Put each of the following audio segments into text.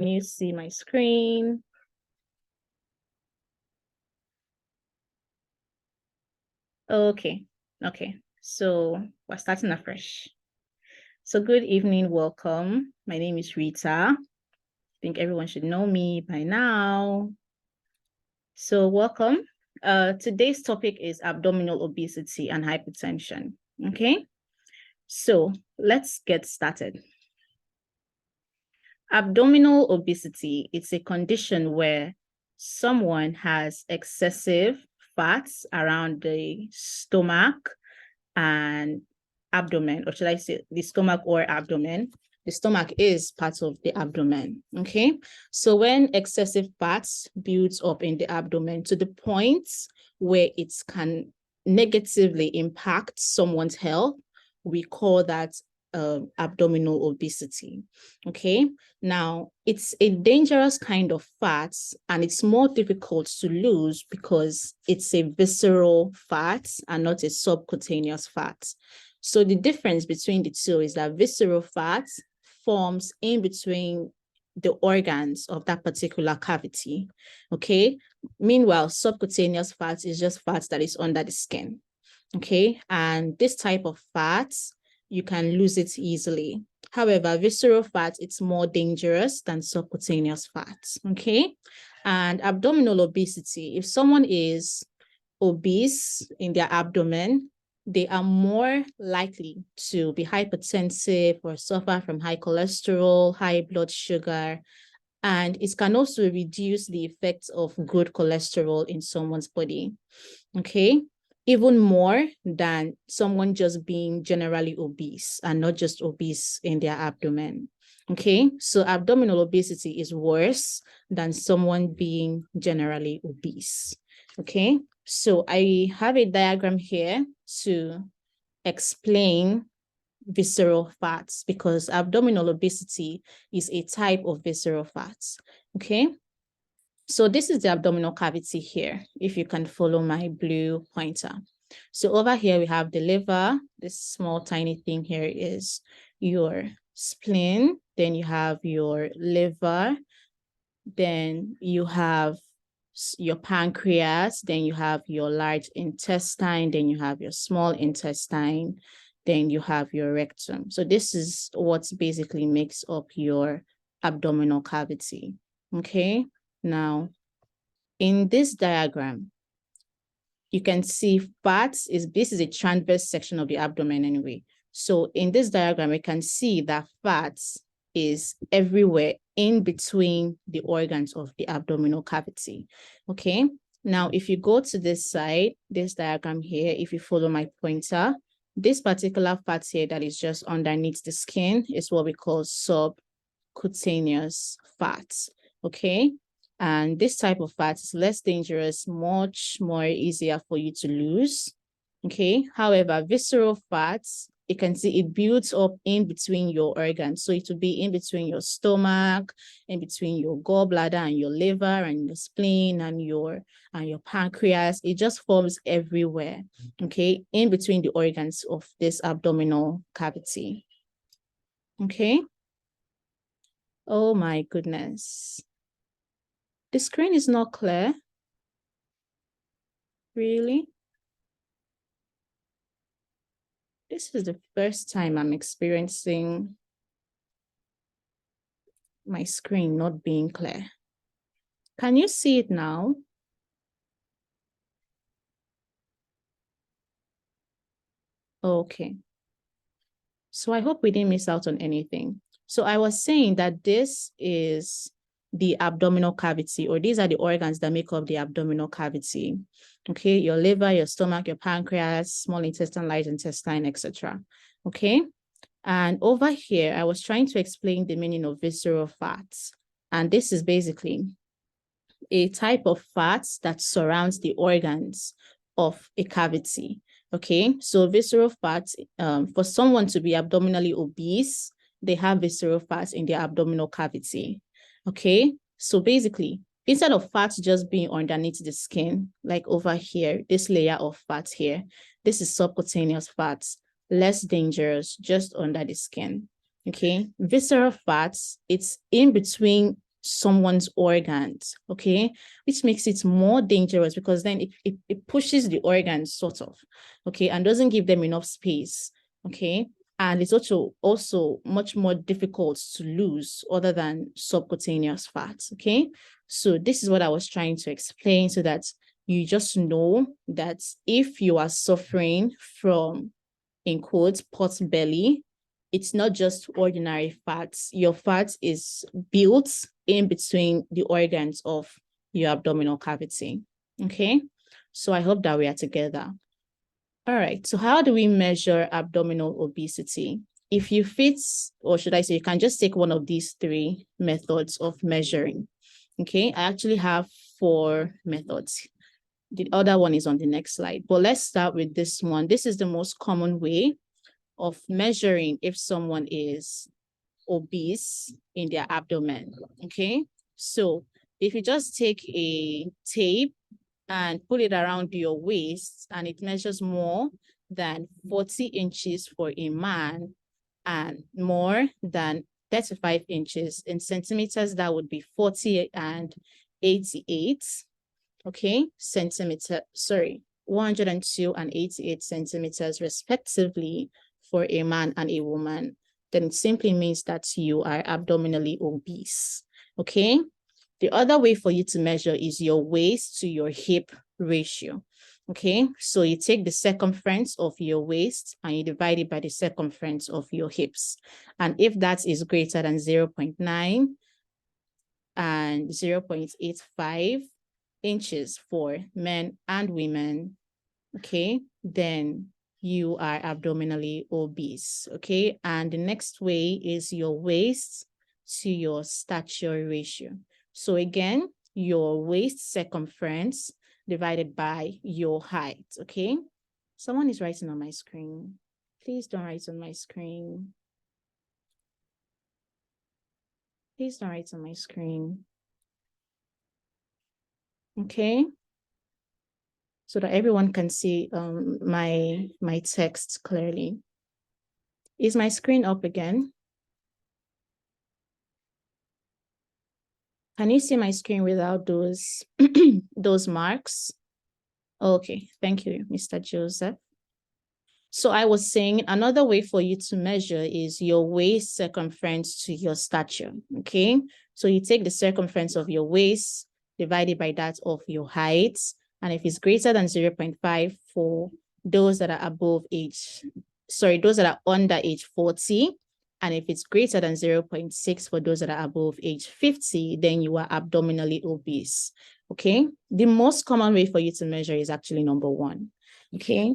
Can you see my screen? Okay. So we're starting afresh. So good evening, welcome. My name is Rita. I think everyone should know me by now. So welcome. Today's topic is abdominal obesity and hypertension. Okay. So let's get started. Abdominal obesity is a condition where someone has excessive fats around the stomach and abdomen, or should I say the stomach or abdomen. The stomach is part of the abdomen, okay? So when excessive fats builds up in the abdomen to the point where it can negatively impact someone's health, we call that abdominal obesity, okay? Now, it's a dangerous kind of fat, and it's more difficult to lose because it's a visceral fat and not a subcutaneous fat. So the difference between the two is that visceral fat forms in between the organs of that particular cavity, okay? Meanwhile, subcutaneous fat is just fat that is under the skin, okay? And this type of fat, you can lose it easily. However, visceral fat, it's more dangerous than subcutaneous fat, okay? And abdominal obesity, if someone is obese in their abdomen, they are more likely to be hypertensive or suffer from high cholesterol, high blood sugar, and it can also reduce the effects of good cholesterol in someone's body, okay? Even more than someone just being generally obese and not just obese in their abdomen, okay? So abdominal obesity is worse than someone being generally obese, okay? So I have a diagram here to explain visceral fats because abdominal obesity is a type of visceral fats, okay? So this is the abdominal cavity here, if you can follow my blue pointer. So over here, we have the liver. This small tiny thing here is your spleen. Then you have your liver. Then you have your pancreas. Then you have your large intestine. Then you have your small intestine. Then you have your rectum. So this is what basically makes up your abdominal cavity, okay? Now, in this diagram, you can see fats this is a transverse section of the abdomen anyway. So in this diagram, we can see that fats is everywhere in between the organs of the abdominal cavity, okay? Now, if you go to this side, this diagram here, if you follow my pointer, this particular fat here that is just underneath the skin is what we call subcutaneous fats, okay? And this type of fat is less dangerous, much more easier for you to lose, okay? However, visceral fats, you can see it builds up in between your organs. So it will be in between your stomach, in between your gallbladder and your liver and your spleen and your pancreas. It just forms everywhere, okay? In between the organs of this abdominal cavity, okay? Oh my goodness. The screen is not clear. Really? This is the first time I'm experiencing my screen not being clear. Can you see it now? Okay. So I hope we didn't miss out on anything. So I was saying that this is the abdominal cavity, or these are the organs that make up the abdominal cavity. Okay, your liver, your stomach, your pancreas, small intestine, large intestine, etc. Okay, and over here, I was trying to explain the meaning of visceral fats. And this is basically a type of fat that surrounds the organs of a cavity. Okay, so visceral fats, for someone to be abdominally obese, they have visceral fats in their abdominal cavity. Okay, so basically, instead of fats just being underneath the skin, like over here, this layer of fat here, this is subcutaneous fats, less dangerous, just under the skin. Okay, visceral fats, it's in between someone's organs, okay, which makes it more dangerous because then it pushes the organs sort of, okay, and doesn't give them enough space, okay, and it's also much more difficult to lose other than subcutaneous fats, okay. So this is what I was trying to explain so that you just know that if you are suffering from, in quotes, pot belly, it's not just ordinary fats. Your fat is built in between the organs of your abdominal cavity, okay? So I hope that we are together. All right, so how do we measure abdominal obesity? If you fit, or should I say, you can just take one of these three methods of measuring, okay? I actually have 4 methods. The other one is on the next slide, but let's start with this one. This is the most common way of measuring if someone is obese in their abdomen, okay? So if you just take a tape and put it around your waist and it measures more than 40 inches for a man and more than 35 inches in centimeters, that would be 40 and 88, okay, 102 and 88 centimeters respectively for a man and a woman, then it simply means that you are abdominally obese, okay? The other way for you to measure is your waist to your hip ratio, okay? So you take the circumference of your waist and you divide it by the circumference of your hips. And if that is greater than 0.9 and 0.85 inches for men and women, okay, then you are abdominally obese, okay? And the next way is your waist to your stature ratio. So again, your waist circumference divided by your height, okay? Someone is writing on my screen. Please don't write on my screen. Please don't write on my screen. Okay? So that everyone can see my text clearly. Is my screen up again? Can you see my screen without those, those marks? Okay, thank you, Mr. Joseph. So I was saying another way for you to measure is your waist circumference to your stature, okay? So you take the circumference of your waist divided by that of your height, and if it's greater than 0.5 for those that are above age, those that are under age 40, and if it's greater than 0.6 for those that are above age 50, then you are abdominally obese, okay? The most common way for you to measure is actually number 1, okay?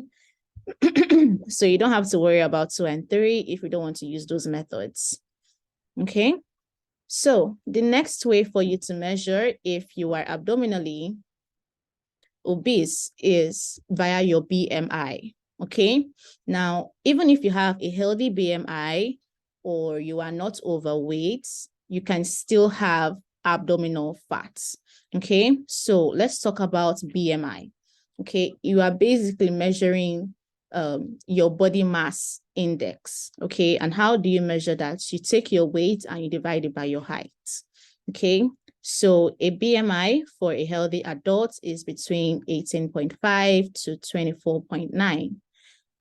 So you don't have to worry about 2 and 3 if you don't want to use those methods, okay? So the next way for you to measure if you are abdominally obese is via your BMI, okay? Now, even if you have a healthy BMI or you are not overweight, you can still have abdominal fats, okay? So let's talk about BMI, okay? You are basically measuring your body mass index, okay? And how do you measure that? You take your weight and you divide it by your height, okay? So a BMI for a healthy adult is between 18.5 to 24.9.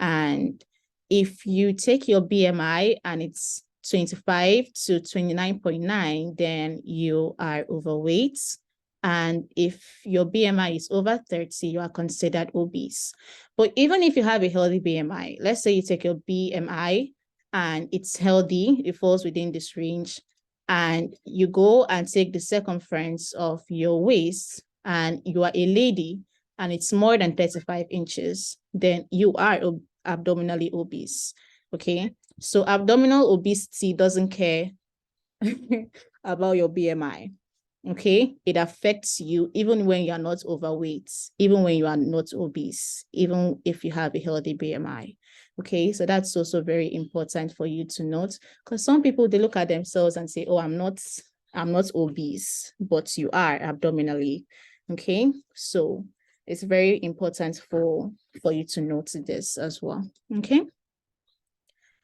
And if you take your BMI and it's 25 to 29.9, then you are overweight. And if your BMI is over 30, you are considered obese. But even if you have a healthy BMI, let's say you take your BMI and it's healthy, it falls within this range, and you go and take the circumference of your waist and you are a lady and it's more than 35 inches, then you are abdominally obese, okay? So abdominal obesity doesn't care about your BMI, okay? It affects you even when you're not overweight, even when you are not obese, even if you have a healthy BMI, okay? So that's also very important for you to note, because some people, they look at themselves and say, oh, I'm not obese, but you are abdominally, okay? So it's very important for you to note this as well, okay?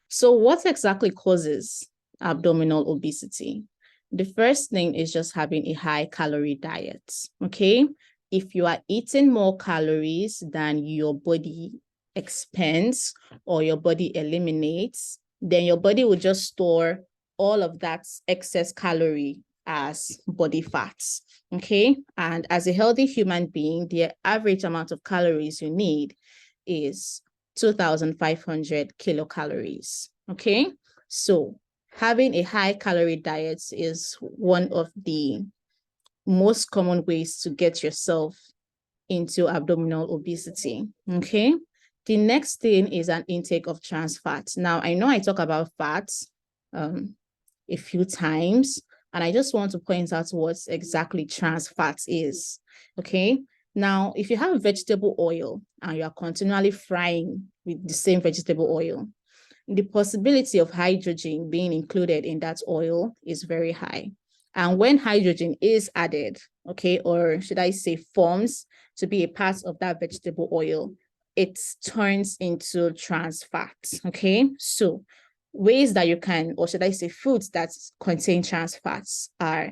So what exactly causes abdominal obesity? The first thing is just having a high calorie diet, okay? If you are eating more calories than your body expends or your body eliminates, then your body will just store all of that excess calorie as body fats, okay? And as a healthy human being, the average amount of calories you need is 2,500 kilocalories, okay? So having a high calorie diet is one of the most common ways to get yourself into abdominal obesity, okay? The next thing is an intake of trans fats. Now, I know I talk about fats a few times, and I just want to point out what exactly trans fats is, okay? Now, if you have vegetable oil and you are continually frying with the same vegetable oil, the possibility of hydrogen being included in that oil is very high. And when hydrogen is added, okay, or should I say forms to be a part of that vegetable oil, it turns into trans fats, okay? So ways that you can, or should I say foods that contain trans fats are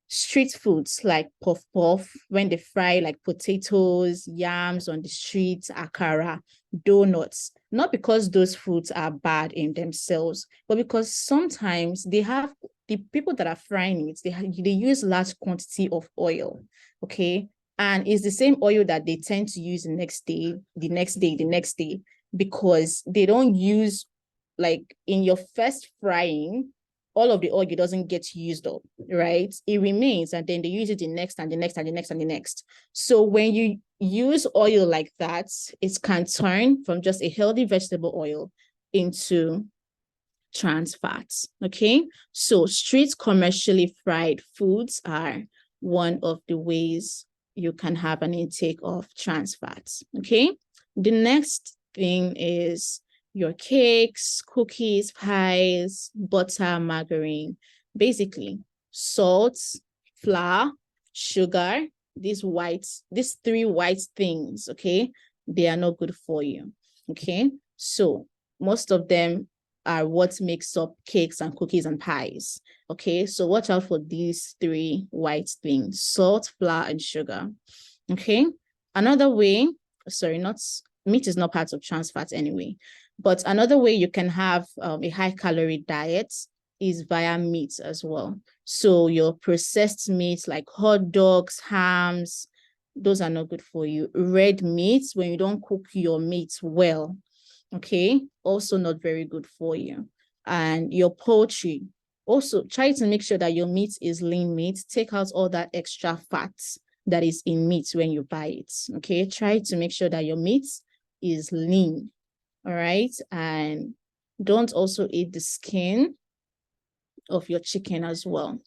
street foods like puff puff, when they fry like potatoes, yams on the streets, akara, donuts, not because those foods are bad in themselves, but because sometimes they have, the people that are frying it, they use large quantity of oil, okay? And it's the same oil that they tend to use the next day, because they don't use, like in your first frying, all of the oil doesn't get used up, right? It remains, and then they use it the next and the next and the next and the next. So when you use oil like that, it can turn from just a healthy vegetable oil into trans fats, okay? So street commercially fried foods are one of the ways you can have an intake of trans fats, okay? The next thing is your cakes, cookies, pies, butter, margarine, basically salt, flour, sugar, these three white things, okay? They are not good for you, okay? So most of them are what makes up cakes and cookies and pies, okay? So watch out for these three white things: salt, flour, and sugar, okay? Another way, meat is not part of trans fats anyway, but another way you can have a high calorie diet is via meat as well. So your processed meats like hot dogs, hams, those are not good for you. Red meats, when you don't cook your meat well, okay, also not very good for you. And your poultry, also try to make sure that your meat is lean meat. Take out all that extra fat that is in meat when you buy it, okay? Try to make sure that your meat is lean, all right? And don't also eat the skin of your chicken as well.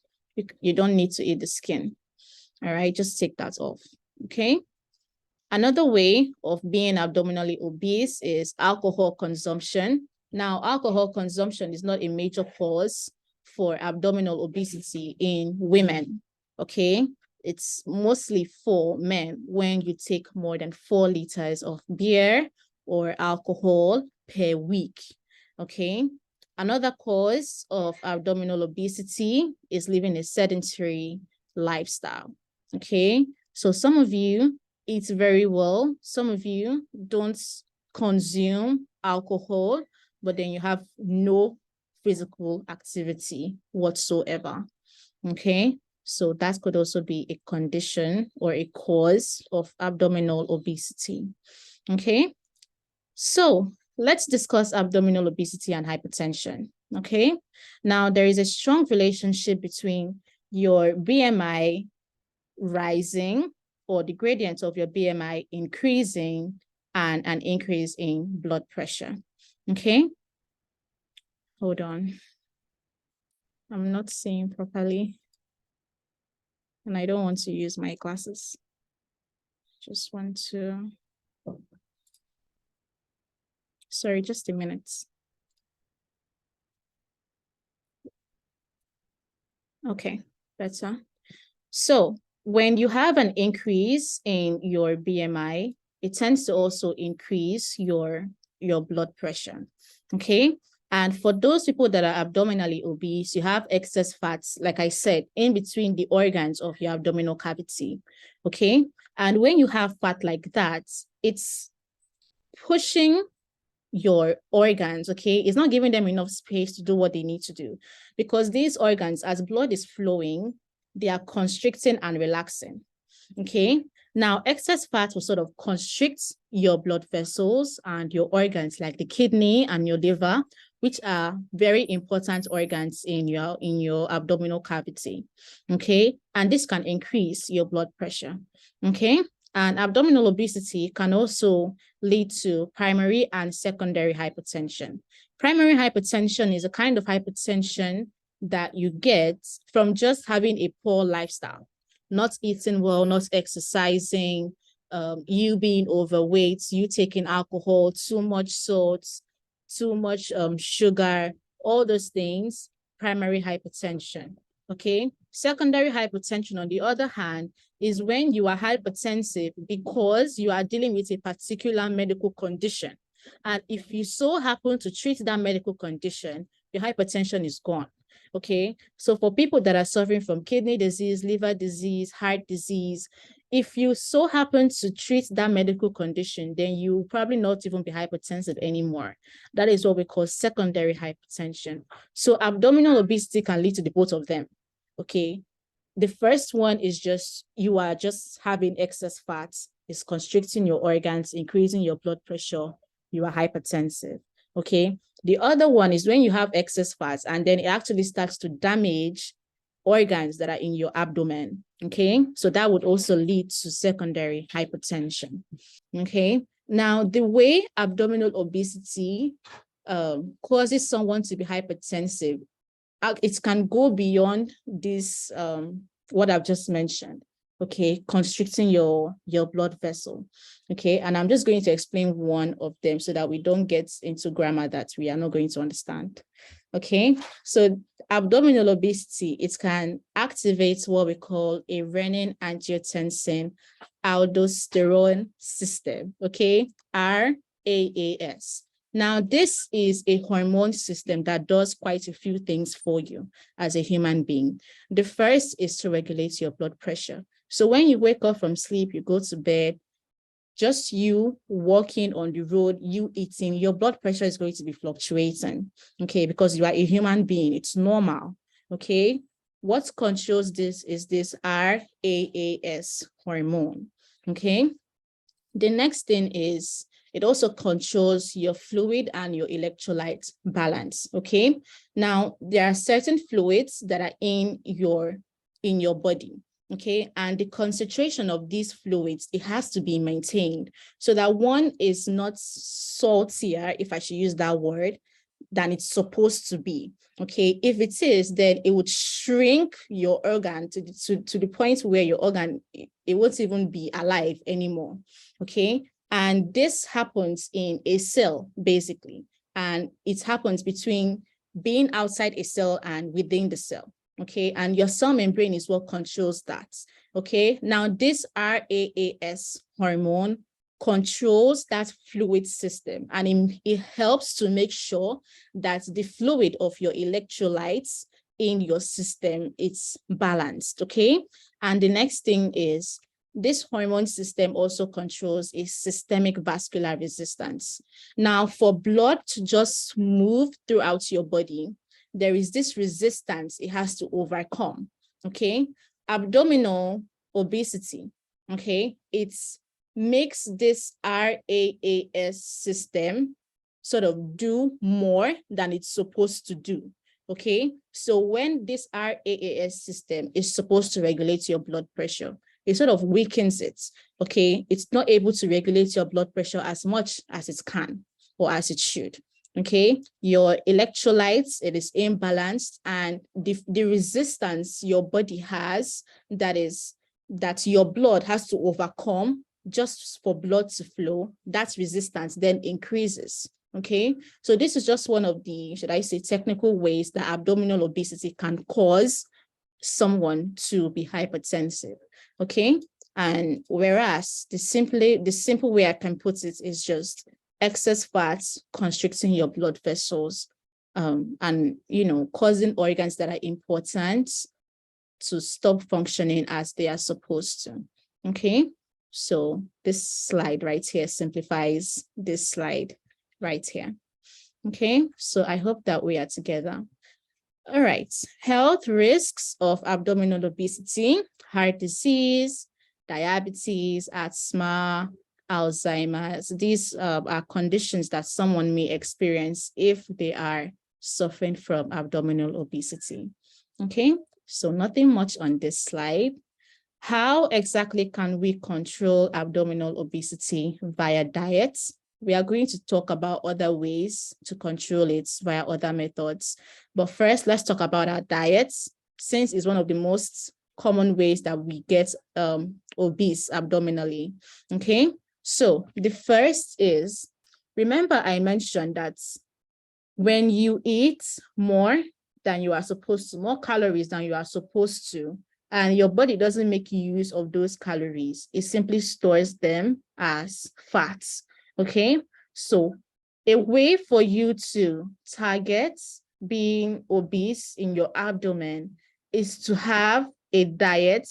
You don't need to eat the skin, all right? Just take that off, okay? Another way of being abdominally obese is alcohol consumption. Now, alcohol consumption is not a major cause for abdominal obesity in women, okay? It's mostly for men when you take more than 4 liters of beer or alcohol per week, okay? Another cause of abdominal obesity is living a sedentary lifestyle, okay? So some of you eat very well. Some of you don't consume alcohol, but then you have no physical activity whatsoever, okay? So that could also be a condition or a cause of abdominal obesity, okay? So let's discuss abdominal obesity and hypertension, okay? Now, there is a strong relationship between your BMI rising, or the gradient of your BMI increasing, and an increase in blood pressure, okay? Hold on. I'm not seeing properly, and I don't want to use my glasses. Just want to, sorry, just a minute. Okay, better. So when you have an increase in your BMI, it tends to also increase your blood pressure, okay? And for those people that are abdominally obese, you have excess fats, like I said, in between the organs of your abdominal cavity, okay? And when you have fat like that, it's pushing your organs, okay? It's not giving them enough space to do what they need to do, because these organs, as blood is flowing, they are constricting and relaxing, okay? Now, excess fat will sort of constrict your blood vessels and your organs like the kidney and your liver, which are very important organs in your abdominal cavity, okay? And this can increase your blood pressure, okay? And abdominal obesity can also lead to primary and secondary hypertension. Primary hypertension is a kind of hypertension that you get from just having a poor lifestyle, not eating well, not exercising, you being overweight, you taking alcohol, too much salt, too much sugar, all those things, primary hypertension, okay? Secondary hypertension, on the other hand, is when you are hypertensive because you are dealing with a particular medical condition. And if you so happen to treat that medical condition, your hypertension is gone. Okay, so for people that are suffering from kidney disease, liver disease, heart disease, if you so happen to treat that medical condition, then you will probably not even be hypertensive anymore. That is what we call secondary hypertension. So abdominal obesity can lead to the both of them. Okay, the first one is just you are just having excess fats, it's constricting your organs, increasing your blood pressure, you are hypertensive. Okay, the other one is when you have excess fats and then it actually starts to damage organs that are in your abdomen. Okay, so that would also lead to secondary hypertension. Okay, now the way abdominal obesity causes someone to be hypertensive, it can go beyond this, what I've just mentioned, okay, constricting your blood vessel, okay? And I'm just going to explain one of them so that we don't get into grammar that we are not going to understand, okay? So abdominal obesity, it can activate what we call a renin-angiotensin aldosterone system, okay? RAAS. Now, this is a hormone system that does quite a few things for you as a human being. The first is to regulate your blood pressure. So when you wake up from sleep, you go to bed, just you walking on the road, you eating, your blood pressure is going to be fluctuating, okay, because you are a human being. It's normal, okay? What controls this is this RAAS hormone, okay? The next thing is it also controls your fluid and your electrolyte balance, okay? Now, there are certain fluids that are in your body, okay? And the concentration of these fluids, it has to be maintained so that one is not saltier, if I should use that word, than it's supposed to be, okay? If it is, then it would shrink your organ to the point where your organ, it won't even be alive anymore, okay? And this happens in a cell, basically. And it happens between being outside a cell and within the cell, okay? And your cell membrane is what controls that, okay? Now, this RAAS hormone controls that fluid system, and it helps to make sure that the fluid of your electrolytes in your system, it's balanced, okay? And the next thing is, this hormone system also controls a systemic vascular resistance. Now, for blood to just move throughout your body, there is this resistance it has to overcome, okay? Abdominal obesity, okay? It makes this RAAS system sort of do more than it's supposed to do, okay? So when this RAAS system is supposed to regulate your blood pressure, it sort of weakens it, okay? It's not able to regulate your blood pressure as much as it can or as it should, okay? Your electrolytes, it is imbalanced, and the resistance your body has that your blood has to overcome just for blood to flow, that resistance then increases, okay? So this is just one of the, should I say, technical ways that abdominal obesity can cause someone to be hypertensive, okay? And whereas the simple way I can put it is just excess fats constricting your blood vessels and, causing organs that are important to stop functioning as they are supposed to. Okay, so this slide right here simplifies this slide right here. Okay, so I hope that we are together. All right, health risks of abdominal obesity: heart disease, diabetes, asthma, Alzheimer's. These are conditions that someone may experience if they are suffering from abdominal obesity. Okay, so nothing much on this slide. How exactly can we control abdominal obesity via diets? We are going to talk about other ways to control it via other methods. But first, let's talk about our diets, since it's one of the most common ways that we get obese abdominally. Okay, so the first is, remember I mentioned that when you eat more than you are supposed to, more calories than you are supposed to, and your body doesn't make use of those calories, it simply stores them as fats. Okay, so a way for you to target being obese in your abdomen is to have a diet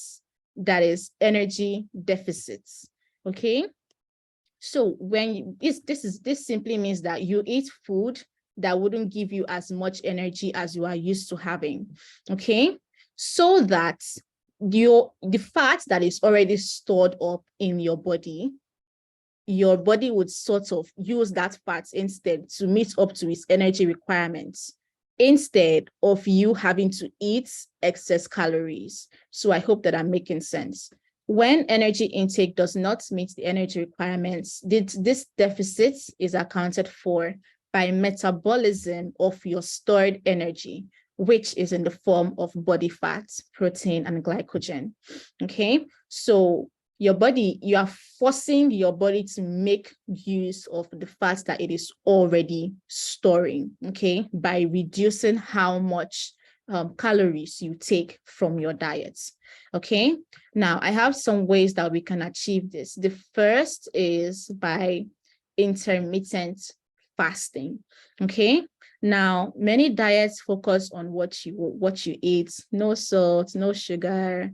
that is energy deficits. Okay, so when this simply means that you eat food that wouldn't give you as much energy as you are used to having. Okay, so that the fat that is already stored up in your body would sort of use that fat instead to meet up to its energy requirements, instead of you having to eat excess calories. So I hope that I'm making sense. When energy intake does not meet the energy requirements, this deficit is accounted for by metabolism of your stored energy, which is in the form of body fat, protein, and glycogen. Okay, so you are forcing your body to make use of the fat that it is already storing, okay, by reducing how much calories you take from your diet. Okay, now I have some ways that we can achieve this. The first is by intermittent fasting. Okay, now many diets focus on what you eat: no salt, no sugar,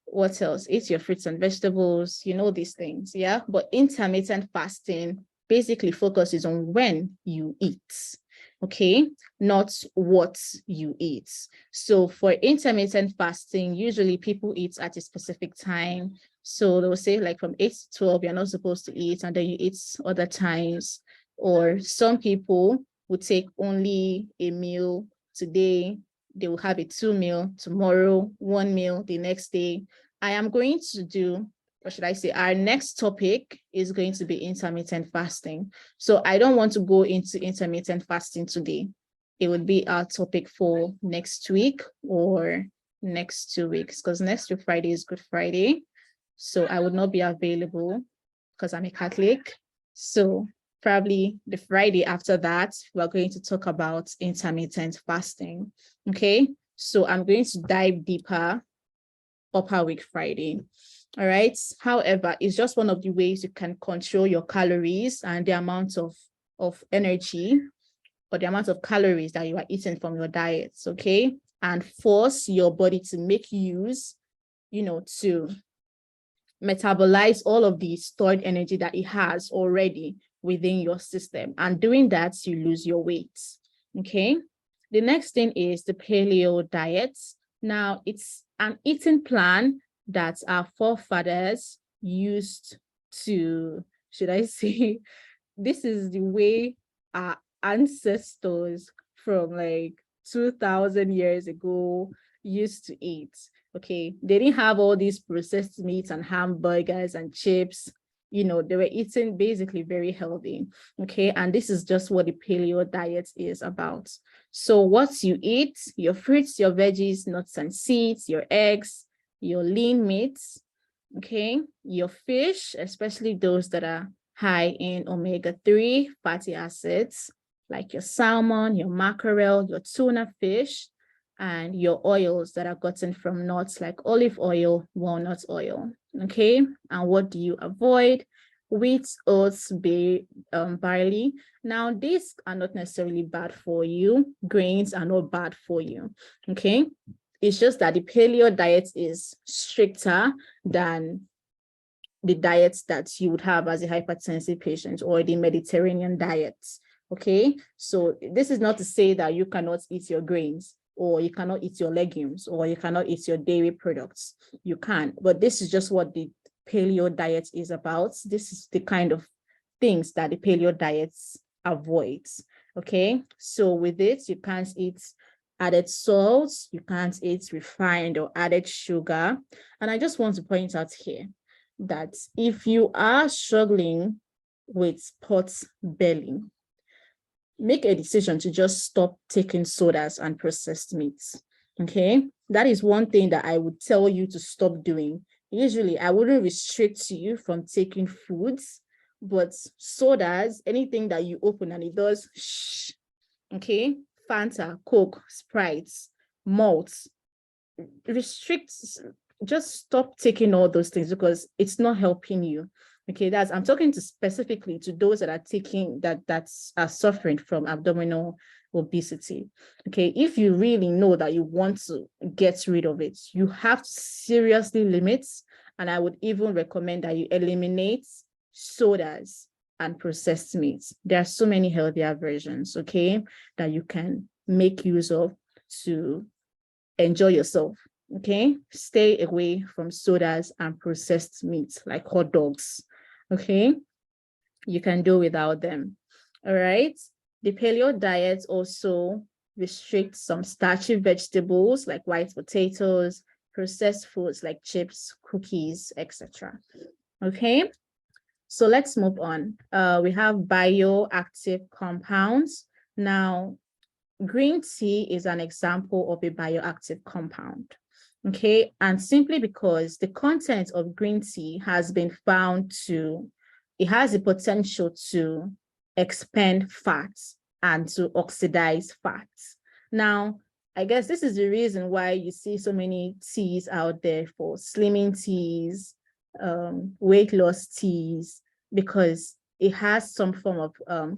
what else? Eat your fruits and vegetables, these things. Yeah, but intermittent fasting basically focuses on when you eat, okay, not what you eat. So for intermittent fasting, usually people eat at a specific time. So they'll say like from 8 to 12, you're not supposed to eat, and then you eat other times. Or some people would take only a meal today, they will have a 2 meal tomorrow, 1 meal the next day. I am going to do, or should I say, our next topic is going to be intermittent fasting. So I don't want to go into intermittent fasting today. It would be our topic for next week or next 2 weeks, because next week Friday is Good Friday. So I would not be available because I'm a Catholic. So probably the Friday after that, we're going to talk about intermittent fasting. Okay, so I'm going to dive deeper upper week Friday. All right. However, it's just one of the ways you can control your calories and the amount of energy or the amount of calories that you are eating from your diets. Okay, and force your body to make use, to metabolize all of the stored energy that it has already within your system. And doing that, you lose your weight. Okay, the next thing is the paleo diet. Now, it's an eating plan that our forefathers used to, should I say, this is the way our ancestors from like 2,000 years ago used to eat. Okay, they didn't have all these processed meats and hamburgers and chips. They were eating basically very healthy. Okay, and this is just what the paleo diet is about. So what you eat: your fruits, your veggies, nuts and seeds, your eggs, your lean meats, okay, your fish, especially those that are high in omega-3 fatty acids, like your salmon, your mackerel, your tuna fish, and your oils that are gotten from nuts like olive oil, walnut oil. Okay, and what do you avoid? wheat, oats, barley. Now, these are not necessarily bad for you. Grains are not bad for you, okay? It's just that the paleo diet is stricter than the diets that you would have as a hypertensive patient, or the Mediterranean diet, okay? So this is not to say that you cannot eat your grains, or you cannot eat your legumes, or you cannot eat your dairy products. You can, but this is just what the paleo diet is about. This is the kind of things that the paleo diet avoids, okay? So with it, you can't eat added salts, you can't eat refined or added sugar. And I just want to point out here that if you are struggling with pot belly, make a decision to just stop taking sodas and processed meats, okay? That is one thing that I would tell you to stop doing. Usually, I wouldn't restrict you from taking foods, but sodas, anything that you open and it does, shh, okay? Fanta, Coke, Sprite, malt, restrict, just stop taking all those things because it's not helping you. Okay, I'm talking to specifically to those that are taking that are suffering from abdominal obesity. Okay, if you really know that you want to get rid of it, you have to seriously limit, and I would even recommend that you eliminate sodas and processed meats. There are so many healthier versions, okay, that you can make use of to enjoy yourself. Okay, stay away from sodas and processed meats like hot dogs. Okay, you can do without them. All right, the paleo diet also restricts some starchy vegetables like white potatoes, processed foods like chips, cookies, etc. Okay, so let's move on. We have bioactive compounds. Now, green tea is an example of a bioactive compound, okay? And simply because the content of green tea has been found to, it has the potential to expand fats and to oxidize fats. Now, I guess this is the reason why you see so many teas out there for slimming teas, weight loss teas, because it has some form of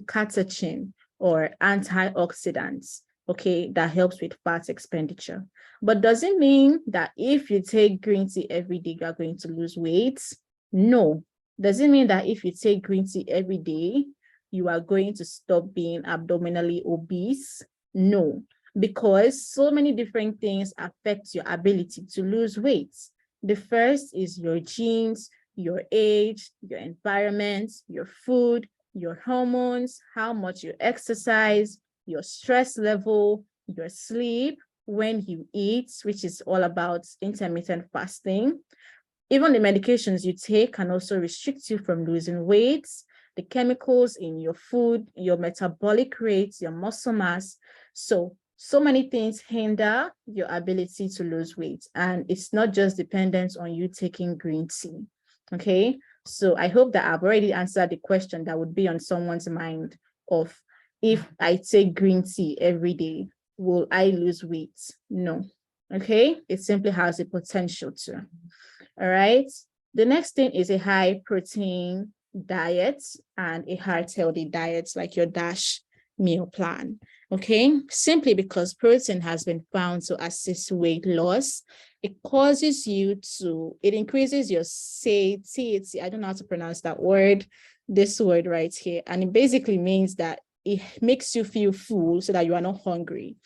catechin or antioxidants, okay, that helps with fat expenditure. But does it mean that if you take green tea every day, you're going to lose weight? No. Does it mean that if you take green tea every day, you are going to stop being abdominally obese? No, because so many different things affect your ability to lose weight. The first is your genes, your age, your environment, your food, your hormones, how much you exercise, your stress level, your sleep, when you eat, which is all about intermittent fasting. Even the medications you take can also restrict you from losing weight, the chemicals in your food, your metabolic rates, your muscle mass. So many things hinder your ability to lose weight. And it's not just dependent on you taking green tea, okay? So I hope that I've already answered the question that would be on someone's mind of, if I take green tea every day, will I lose weight? No, okay? It simply has the potential to. All right. The next thing is a high protein diet and a heart healthy diet, like your DASH meal plan. Okay. Simply because protein has been found to assist weight loss. It increases your satiety. I don't know how to pronounce that word, this word right here. And it basically means that it makes you feel full so that you are not hungry.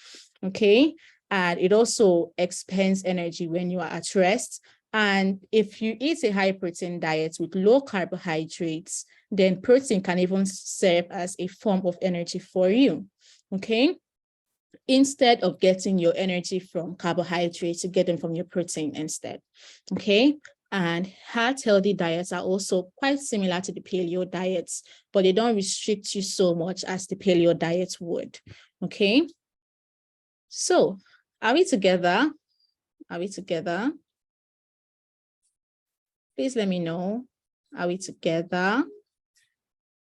Okay. And it also expends energy when you are at rest. And if you eat a high protein diet with low carbohydrates, then protein can even serve as a form of energy for you, okay? Instead of getting your energy from carbohydrates, you get them from your protein instead, okay? And heart-healthy diets are also quite similar to the paleo diets, but they don't restrict you so much as the paleo diet would, okay? So, are we together? Are we together? Please let me know. Are we together?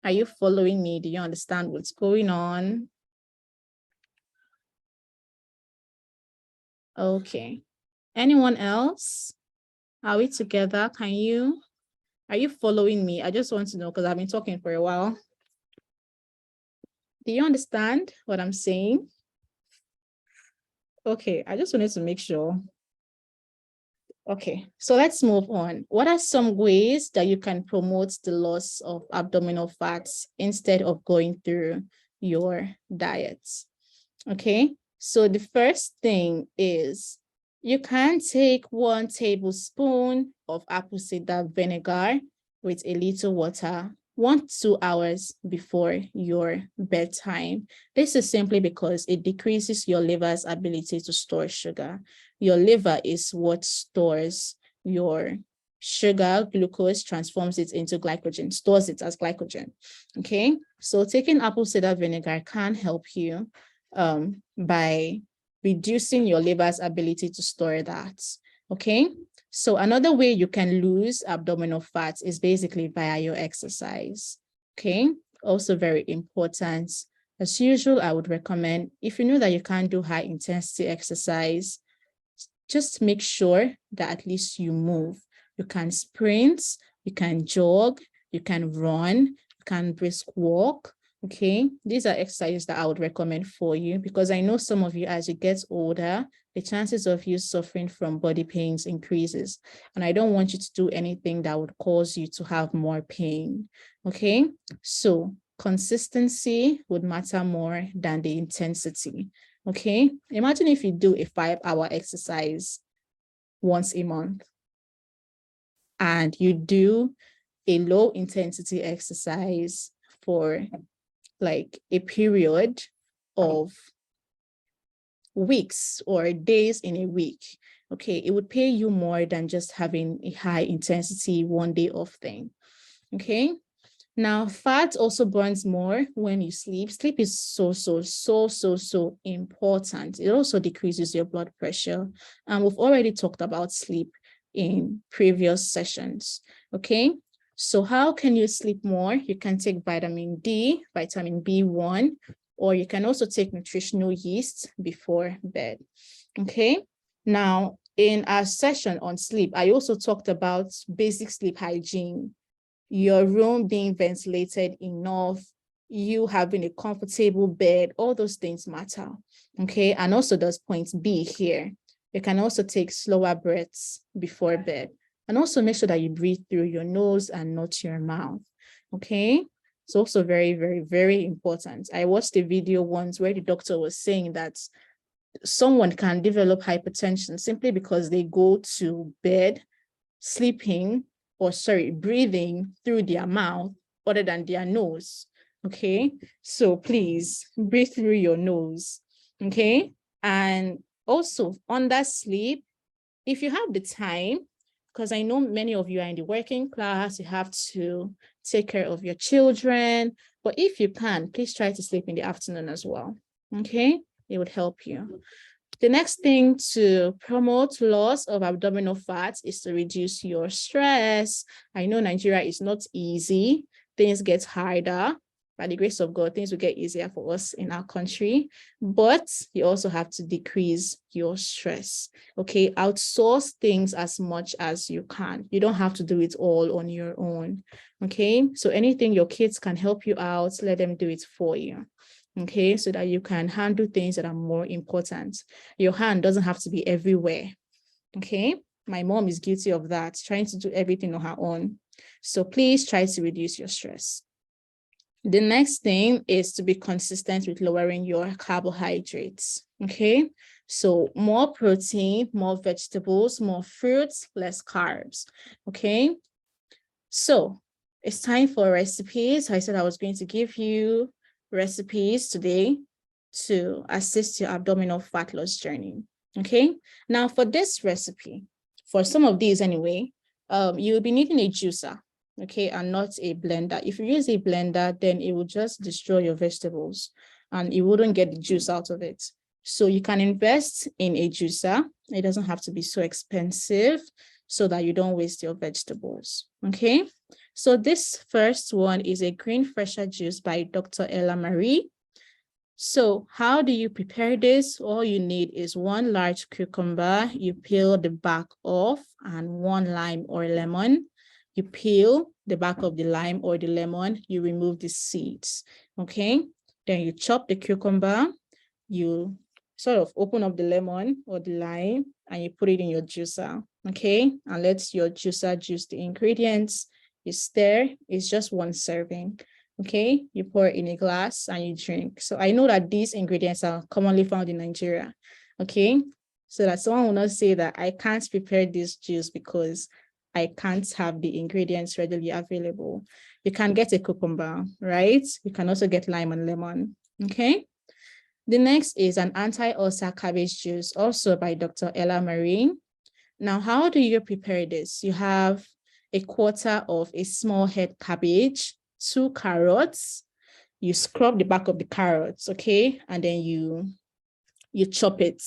Are you following me? Do you understand what's going on? Okay. Anyone else? Are we together? Are Are you following me? I just want to know because I've been talking for a while. Do you understand what I'm saying? Okay, I just wanted to make sure. Okay, so let's move on. What are some ways that you can promote the loss of abdominal fats instead of going through your diets? Okay, so the first thing is you can take 1 tablespoon of apple cider vinegar with a little water 1 to 2 hours before your bedtime. This is simply because it decreases your liver's ability to store sugar. Your liver is what stores your sugar, glucose, transforms it into glycogen, stores it as glycogen. Okay, so taking apple cider vinegar can help you by reducing your liver's ability to store that. Okay, so another way you can lose abdominal fat is basically via your exercise. Okay, also very important. As usual, I would recommend, if you know that you can't do high intensity exercise, just make sure that at least you move. You can sprint, you can jog, you can run, you can brisk walk. Okay, these are exercises that I would recommend for you because I know some of you, as you get older, the chances of you suffering from body pains increases. And I don't want you to do anything that would cause you to have more pain. Okay, so consistency would matter more than the intensity. Okay, imagine if you do a 5-hour exercise once a month and you do a low intensity exercise for like a period of weeks or days in a week. Okay, it would pay you more than just having a high intensity 1 day off thing. Okay, now fat also burns more when you sleep. Sleep is so important. It also decreases your blood pressure. And we've already talked about sleep in previous sessions. Okay, so how can you sleep more? You can take vitamin D, vitamin B1, or you can also take nutritional yeast before bed. Okay, now in our session on sleep, I also talked about basic sleep hygiene, your room being ventilated enough, you having a comfortable bed, all those things matter. Okay, and also there's point B here. You can also take slower breaths before bed. And also make sure that you breathe through your nose and not your mouth. Okay, it's also very important. I watched a video once where the doctor was saying that someone can develop hypertension simply because they go to bed breathing through their mouth other than their nose. Okay, so please breathe through your nose. Okay, and also under sleep, if you have the time, because I know many of you are in the working class, you have to take care of your children, but if you can, please try to sleep in the afternoon as well. Okay, it would help you. The next thing to promote loss of abdominal fat is to reduce your stress. I know Nigeria is not easy. Things get harder. By the grace of God, things will get easier for us in our country, but you also have to decrease your stress. Okay, outsource things as much as you can. You don't have to do it all on your own. Okay, so anything your kids can help you out, let them do it for you. Okay, so that you can handle things that are more important. Your hand doesn't have to be everywhere. Okay, my mom is guilty of that, trying to do everything on her own. So please try to reduce your stress. The next thing is to be consistent with lowering your carbohydrates. Okay, so more protein, more vegetables, more fruits, less carbs. Okay, so it's time for recipes. I said I was going to give you recipes today to assist your abdominal fat loss journey. Okay, now for this recipe, for some of these anyway, you'll be needing a juicer, okay, and not a blender. If you use a blender, then it will just destroy your vegetables and you wouldn't get the juice out of it. So you can invest in a juicer. It doesn't have to be so expensive so that you don't waste your vegetables. Okay, so this first one is a green fresher juice by Dr. Ela Maris. So how do you prepare this? All you need is 1 large cucumber. You peel the back off, and 1 lime or lemon. You peel the back of the lime or the lemon, you remove the seeds, okay? Then you chop the cucumber, you sort of open up the lemon or the lime and you put it in your juicer, okay? And let your juicer juice the ingredients. You stir, it's just 1 serving, okay? You pour it in a glass and you drink. So I know that these ingredients are commonly found in Nigeria, okay? So that someone will not say that I can't prepare this juice because I can't have the ingredients readily available. You can get a cucumber, right? You can also get lime and lemon, okay? The next is an anti-ulcer cabbage juice, also by Dr. Ela Maris. Now, how do you prepare this? You have 1/4 of a small head cabbage, 2 carrots. You scrub the back of the carrots, okay? And then you chop it,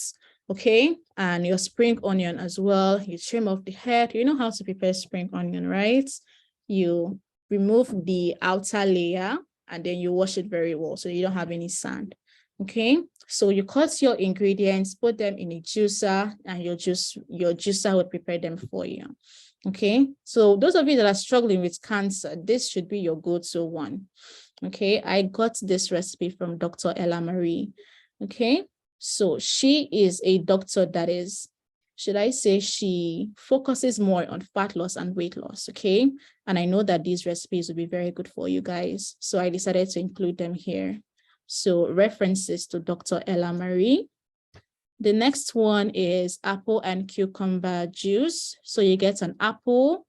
okay? And your spring onion as well. You trim off the head. You know how to prepare spring onion, right? You remove the outer layer and then you wash it very well so you don't have any sand, okay? So you cut your ingredients, put them in a juicer, and your juicer will prepare them for you, okay? So those of you that are struggling with cancer, this should be your go-to one, okay? I got this recipe from Dr. Ela Maris, okay? So she is a doctor that is, should I say, she focuses more on fat loss and weight loss, okay? And I know that these recipes will be very good for you guys. So I decided to include them here. So references to Dr. Ela Maris. The next one is apple and cucumber juice. So you get an apple,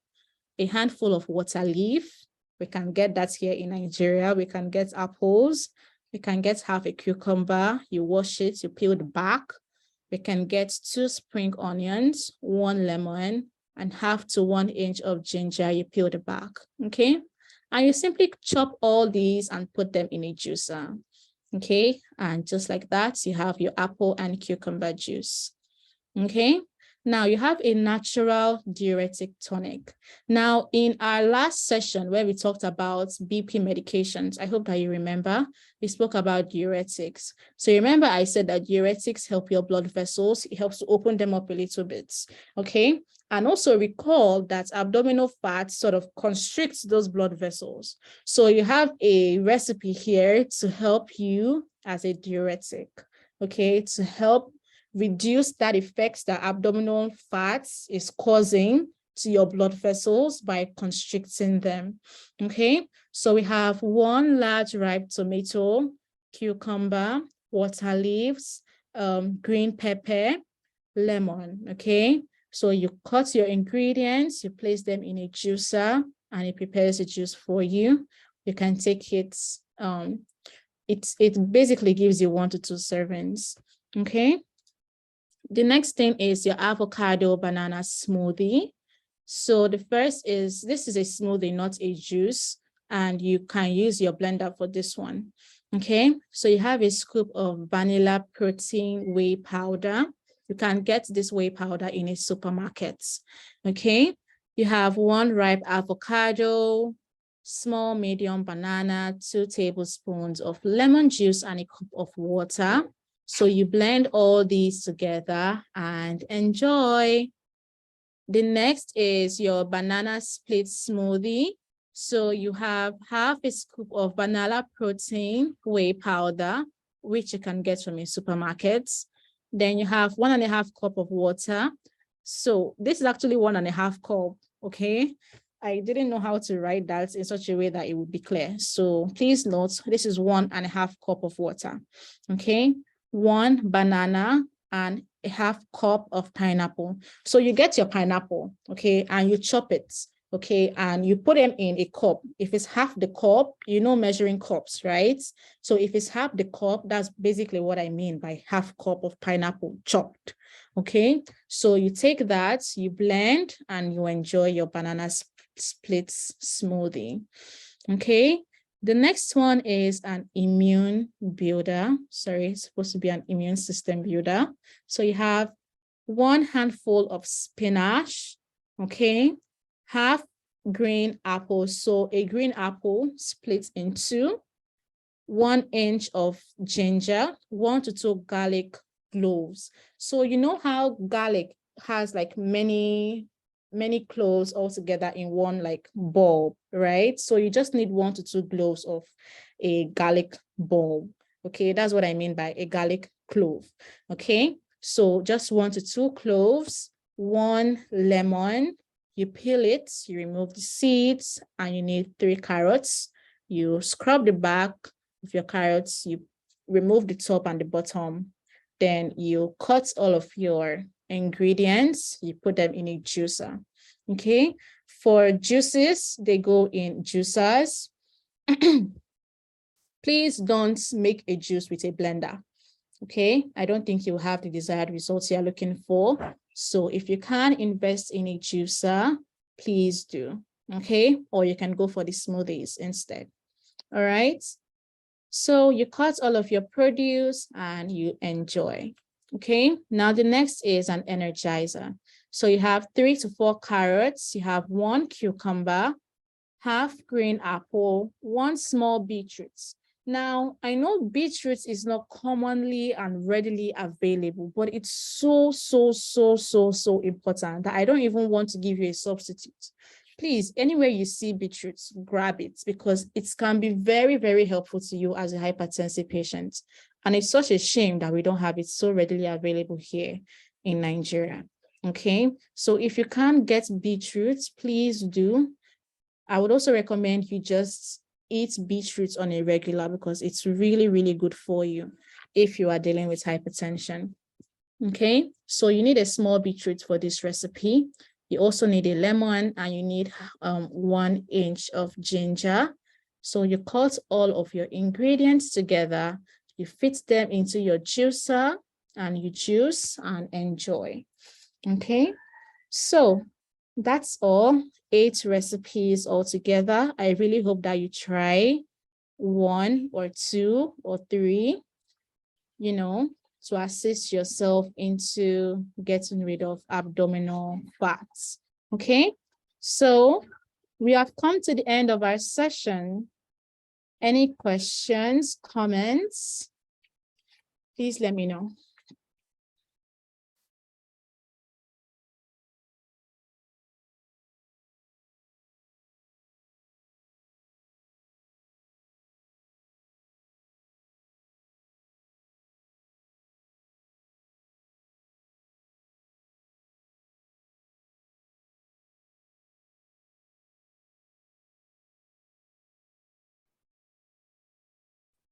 a handful of water leaf. We can get that here in Nigeria. We can get apples. We can get half a cucumber. You wash it, you peel the back. We can get 2 spring onions, 1 lemon, and 1/2 to 1 inch of ginger. You peel the back, okay? And you simply chop all these and put them in a juicer, okay? And just like that, you have your apple and cucumber juice, okay? Now you have a natural diuretic tonic. Now in our last session where we talked about BP medications, I hope that you remember, we spoke about diuretics. So remember I said that diuretics help your blood vessels. It helps to open them up a little bit, okay? And also recall that abdominal fat sort of constricts those blood vessels. So you have a recipe here to help you as a diuretic, okay? To help reduce that effects that abdominal fats is causing to your blood vessels by constricting them, okay? So we have 1 large ripe tomato, cucumber, water leaves, green pepper, lemon, okay? So you cut your ingredients, you place them in a juicer, and it prepares the juice for you. You can take it, it basically gives you 1 to 2 servings, okay? The next thing is your avocado banana smoothie. So the first is, this is a smoothie, not a juice, and you can use your blender for this one, okay? So you have a scoop of vanilla protein whey powder. You can get this whey powder in a supermarket, okay? You have 1 ripe avocado, small medium banana, 2 tablespoons of lemon juice, and a cup of water. So you blend all these together and enjoy. The next is your banana split smoothie. So you have 1/2 a scoop of vanilla protein whey powder, which you can get from a supermarket. Then you have 1.5 cup of water. So this is actually 1.5 cup, okay? I didn't know how to write that in such a way that it would be clear. So please note, this is 1.5 cup of water, okay? 1 banana and 1/2 cup of pineapple. So you get your pineapple, okay, and you chop it, okay, and you put them in a cup. If it's 1/2 the cup, you know measuring cups, right? So if it's 1/2 the cup, that's basically what I mean by 1/2 cup of pineapple chopped, okay? So you take that, you blend, and you enjoy your banana splits smoothie, okay? The next one is an immune builder. Sorry, it's supposed to be an immune system builder. So you have 1 handful of spinach, okay? 1/2 green apple. So a green apple split in 2, 1 inch of ginger, 1 to 2 garlic cloves. So you know how garlic has like many many cloves all together in one like bulb, right? So you just need 1 to 2 cloves of a garlic bulb. Okay, that's what I mean by a garlic clove. Okay, so just 1 to 2 cloves, 1 lemon, you peel it, you remove the seeds, and you need 3 carrots. You scrub the back of your carrots, you remove the top and the bottom, then you cut all of your ingredients, you put them in a juicer. Okay, for juices, they go in juicers. Please don't make a juice with a blender. Okay, I don't think you'll have the desired results you're looking for. So if you can invest in a juicer, please do. Okay, or you can go for the smoothies instead. All right, so you cut all of your produce and you enjoy. Okay, now the next is an energizer. So you have 3 to 4 carrots, you have 1 cucumber, half green apple, 1 small beetroot. Now, I know beetroot is not commonly and readily available, but it's so important that I don't even want to give you a substitute. Please, anywhere you see beetroot, grab it, because it can be very helpful to you as a hypertensive patient. And it's such a shame that we don't have it so readily available here in Nigeria. Okay, so if you can't get beetroot, please do. I would also recommend you just eat beetroot on a regular, because it's really good for you if you are dealing with hypertension. Okay, so you need a small beetroot for this recipe. You also need a lemon, and you need 1 inch of ginger. So you cut all of your ingredients together, you fit them into your juicer, and you juice and enjoy. Okay, so that's all, 8 recipes altogether. I really hope that you try 1 or 2 or 3, you know, to assist yourself into getting rid of abdominal fats. Okay, so we have come to the end of our session. Any questions, comments? Please let me know.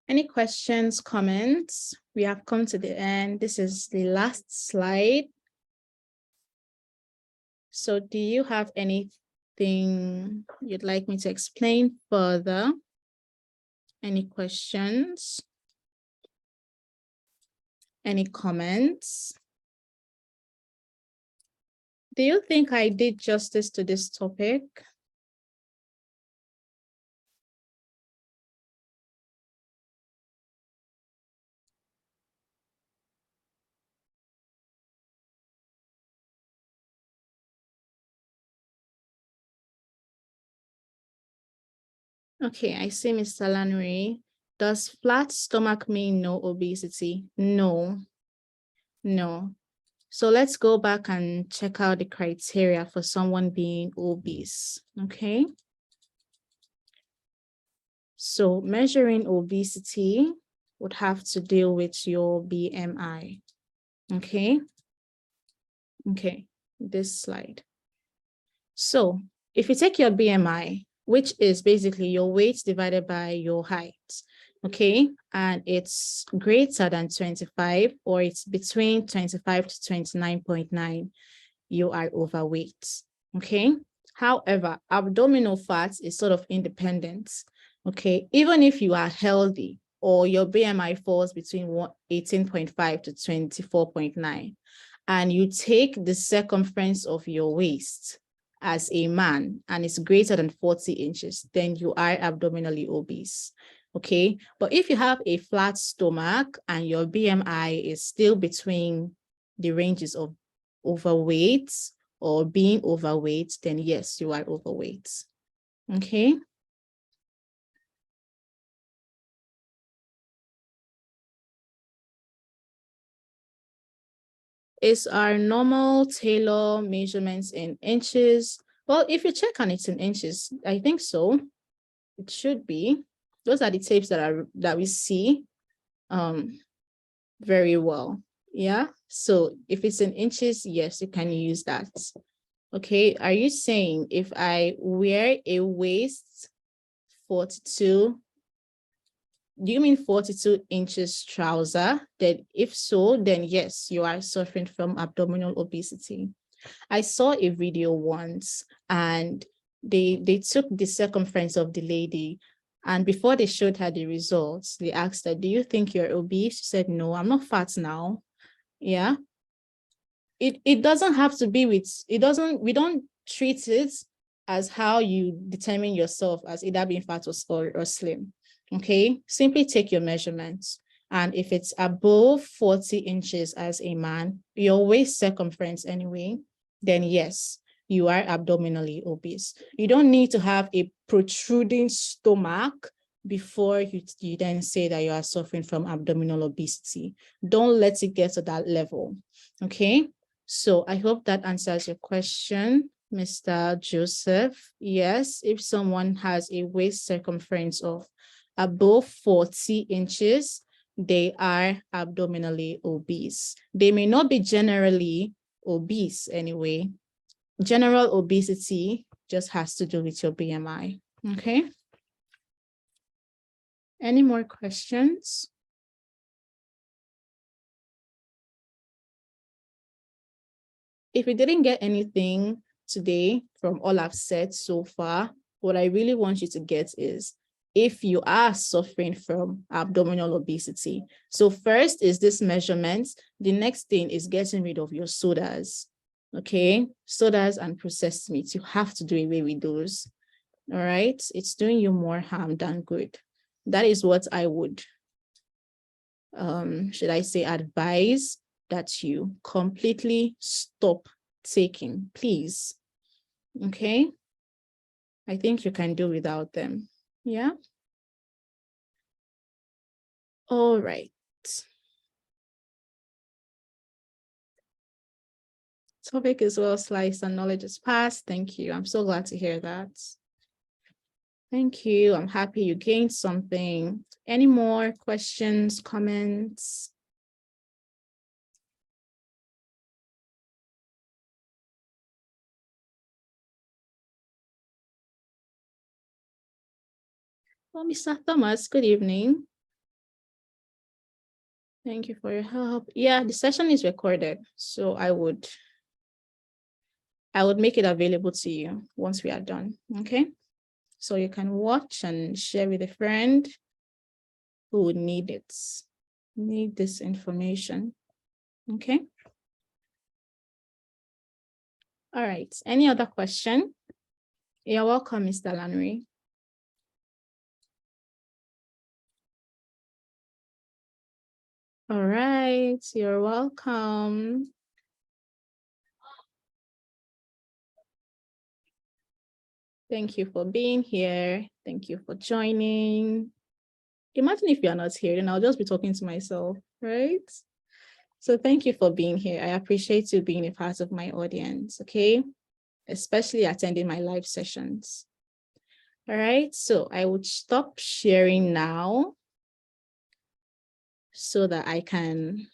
Any questions, comments? We have come to the end. This is the last slide. So do you have anything you'd like me to explain further? Any questions? Any comments? Do you think I did justice to this topic? Okay, I see Mr. Lanry. Does flat stomach mean no obesity? No, no. So let's go back and check out the criteria for someone being obese, okay? So measuring obesity would have to deal with your BMI, okay? Okay, this slide. So if you take your BMI, which is basically your weight divided by your height, okay, and it's greater than 25, or it's between 25 to 29.9, you are overweight, okay? However, abdominal fat is sort of independent, okay? Even if you are healthy or your BMI falls between 18.5 to 24.9, and you take the circumference of your waist as a man and it's greater than 40 inches, then you are abdominally obese, okay? But if you have a flat stomach and your BMI is still between the ranges of overweight or being overweight, then yes, you are overweight, okay? Is our normal tailor measurements in inches? Well, if you check on it in inches, I think so. It should be. Those are the tapes that we see very well. Yeah. So if it's in inches, yes, you can use that. Okay. Are you saying if I wear a waist 42, do you mean 42 inches trouser? Then if so, then yes, you are suffering from abdominal obesity. I saw a video once and they took the circumference of the lady, and before they showed her the results, they asked her, do you think you're obese? She said, no, I'm not fat now. Yeah. It doesn't have to be with, we don't treat it as how you determine yourself as either being fat or slim. Okay, simply take your measurements. And if it's above 40 inches as a man, your waist circumference anyway, then yes, you are abdominally obese. You don't need to have a protruding stomach before you then say that you are suffering from abdominal obesity. Don't let it get to that level. Okay, so I hope that answers your question, Mr. Joseph. Yes, if someone has a waist circumference of above 40 inches, they are abdominally obese. They may not be generally obese anyway. General obesity just has to do with your BMI. Okay. Any more questions? If you didn't get anything today from all I've said so far, what I really want you to get is if you are suffering from abdominal obesity. So first is this measurement. The next thing is getting rid of your sodas. Okay, sodas and processed meats. You have to do away with those. All right, it's doing you more harm than good. That is what I would, should I say, advise that you completely stop taking, please. Okay, I think you can do without them. Yeah. All right. Topic is well sliced and knowledge is passed. Thank you. I'm so glad to hear that. Thank you. I'm happy you gained something. Any more questions, comments? Well, Mr. Thomas, good evening. Thank you for your help. Yeah, the session is recorded, so I would make it available to you once we are done, okay? So you can watch and share with a friend who would need this information, okay? All right, any other question? You're welcome, Mr. Lanry. All right, you're welcome. Thank you for being here. Thank you for joining. Imagine if you're not here, then I'll just be talking to myself, right? So thank you for being here. I appreciate you being a part of my audience, okay? Especially attending my live sessions. All right, so I would stop sharing now so that I can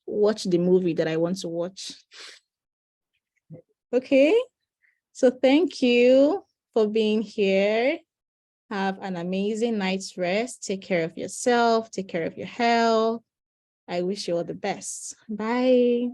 watch the movie that I want to watch. Okay, so thank you for being here. Have an amazing night's rest. Take care of yourself. Take care of your health. I wish you all the best. Bye.